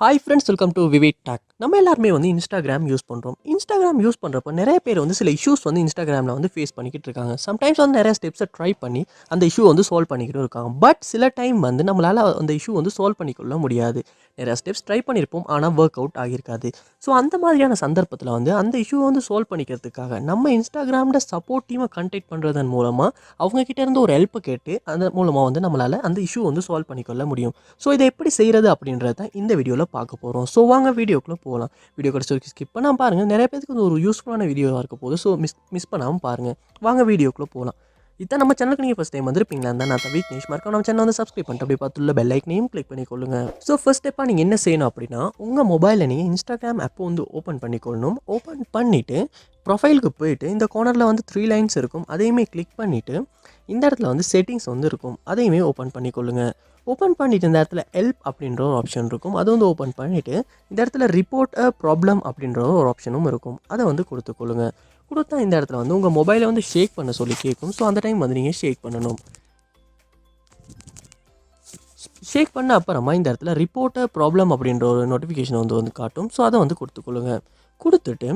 Hi friends, welcome to VividTech. நம்ம எல்லாருமே வந்து இன்ஸ்டாகிராம் யூஸ் பண்ணுறோம். இன்ஸ்டாகிராம் யூஸ் பண்ணுறப்போ நிறைய பேர் வந்து சில இஷ்யூஸ் வந்து இன்ஸ்டாகிராமில் வந்து ஃபேஸ் பண்ணிக்கிட்டு இருக்காங்க. சம்டைம்ஸ் வந்து நிறைய ஸ்டெப்ஸை ட்ரை பண்ணி அந்த இஷ்யூ வந்து சால்வ் பண்ணிக்கிட்டு இருக்காங்க. பட் சில டைம் வந்து நம்மளால் அந்த இஷ்யூ வந்து சால்வ் பண்ணிக்கொள்ள முடியாது. நிறைய ஸ்டெப்ஸ் ட்ரை பண்ணியிருப்போம், ஆனால் ஒர்க் அவுட் ஆகியிருக்காது. ஸோ அந்த மாதிரியான சந்தர்ப்பத்தில் வந்து அந்த இஷ்யூ வந்து சால்வ் பண்ணிக்கிறதுக்காக நம்ம இன்ஸ்டாகிராமில் சப்போர்ட் டீமை கான்டாக்ட் பண்ணுறதன் மூலமாக அவங்கக்கிட்ட இருந்து ஒரு ஹெல்ப்பை கேட்டு அந்த மூலமாக வந்து நம்மளால் அந்த இஷ்யூ வந்து சால்வ் பண்ணிக்கொள்ள முடியும். ஸோ இதை எப்படி செய்கிறது அப்படின்றத இந்த வீடியோவில் பார்க்க போகிறோம். ஸோ வாங்க வீடியோக்குள்ளே போகலாம். வீடியோ கடைசி வரைக்கும் ஸ்கிப் பண்ணாமல் பாருங்கள். நிறைய பேருக்கு வந்து ஒரு யூஸ்ஃபுல்லான வீடியோவாக இருக்க போகுது. ஸோ மிஸ் பண்ணாமல் பாருங்கள். வாங்க வீடியோக்குள்ளே போகலாம். இதான் நம்ம சேனலுக்கு நீங்கள் ஃபஸ்ட் டைம் வந்திருப்பீங்களா இருந்தால் நான் விக்னேஷ் மறக்காம நம்ம சேனல் வந்து சப்ஸ்கிரைப் பண்ணிட்டு அப்படியே பார்த்துள்ள பெல் ஐக்கனையும் கிளிக் பண்ணிக்கொள்ளுங்க. ஸோ ஃபர்ஸ்ட் ஸ்டெப்பாக நீங்கள் என்ன செய்யணும் அப்படின்னா, உங்கள் மொபைலில் நீங்கள் இன்ஸ்டாகிராம் ஆப்பை வந்து ஓப்பன் பண்ணிக்கொள்ளணும். ஓப்பன் பண்ணிவிட்டு ப்ரொஃபைலுக்கு போயிட்டு இந்த கார்னரில் வந்து 3 லைன்ஸ் இருக்கும். அதையுமே கிளிக் பண்ணிவிட்டு இந்த இடத்துல வந்து செட்டிங்ஸ் வந்து இருக்கும். அதையுமே ஓப்பன் பண்ணிக்கொள்ளுங்க. ஓப்பன் பண்ணிவிட்டு இந்த இடத்துல ஹெல்ப் அப்படின்ற ஒரு ஆப்ஷன் இருக்கும். அதை வந்து ஓப்பன் பண்ணிவிட்டு இந்த இடத்துல ரிப்போர்ட் அ ப்ராப்ளம் அப்படின்ற ஒரு ஆப்ஷனும் இருக்கும். அதை வந்து கொடுத்துக்கொள்ளுங்க. கொடுத்தா இந்த இடத்துல வந்து உங்கள் மொபைலை வந்து ஷேக் பண்ண சொல்லி கேட்கும். ஸோ அந்த டைம் வந்து நீங்கள் ஷேக் பண்ணணும். ஷேக் பண்ண அப்புறமா இந்த இடத்துல ரிப்போர்ட் அ ப்ராப்ளம் அப்படின்ற ஒரு நோட்டிஃபிகேஷன் வந்து காட்டும். ஸோ அதை வந்து கொடுத்துக்கொள்ளுங்க. கொடுத்துட்டு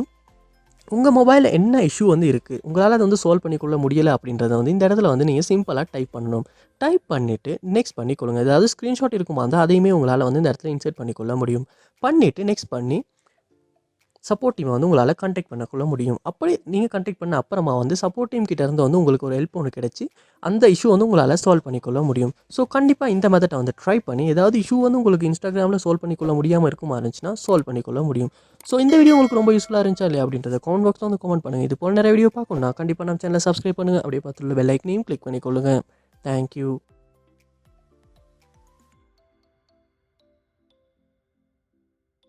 உங்கள் மொபைலில் என்ன இஷ்யூ வந்து இருக்குது, உங்களால் அதை வந்து சால்வ் பண்ணிக்கொள்ள முடியலை அப்படின்றத வந்து இந்த இடத்துல வந்து நீங்கள் சிம்பிளாக டைப் பண்ணணும். டைப் பண்ணிவிட்டு நெக்ஸ்ட் பண்ணிக்கொள்ளுங்க. ஏதாவது ஸ்க்ரீன்ஷாட் இருக்குமா இருந்தால் அதையுமே உங்களால் வந்து இந்த இடத்துல இன்சர்ட் பண்ணிக்கொள்ள முடியும். பண்ணிவிட்டு நெக்ஸ்ட் பண்ணி சப்போர்ட் டீமை வந்து உங்களால் கான்டாக்ட் பண்ணக்கொள்ள முடியும். அப்படி நீங்கள் கான்டாக்ட் பண்ண அப்புறமா வந்து சப்போர்ட் டீம் கிட்ட இருந்து வந்து உங்களுக்கு ஒரு ஹெல்ப் ஒன்று கிடச்சி அந்த இஷ்யூ வந்து உங்களால் சால்வ் பண்ணிக்கொள்ள முடியும். ஸோ கண்டிப்பாக இந்த மெத்தட்டை வந்து ட்ரை பண்ணி ஏதாவது இஷ்யூ வந்து உங்களுக்கு இன்ஸ்டாகிராமில் சால்வ் பண்ணிக்கொள்ள முடியாமல் இருக்குமா இருந்துச்சுன்னா சால்வ் பண்ணிக்கொள்ள முடியும். ஸோ இந்த வீடியோ உங்களுக்கு ரொம்ப யூஸ்ஃபுல்லாக இருந்துச்சா இல்லையா அப்படின்றத கமெண்ட் பாக்ஸில் வந்து கமெண்ட் பண்ணுங்கள். இது போல் நிறைய வீடியோ பார்க்கணும்னா கண்டிப்பாக நம்ம சேனலை சப்ஸ்கிரைப் பண்ணுங்கள். அப்படியே பார்த்துள்ள பெல் ஐக்கனையும் கிளிக் பண்ணிக்கொள்ளுங்கள். தேங்க்யூ.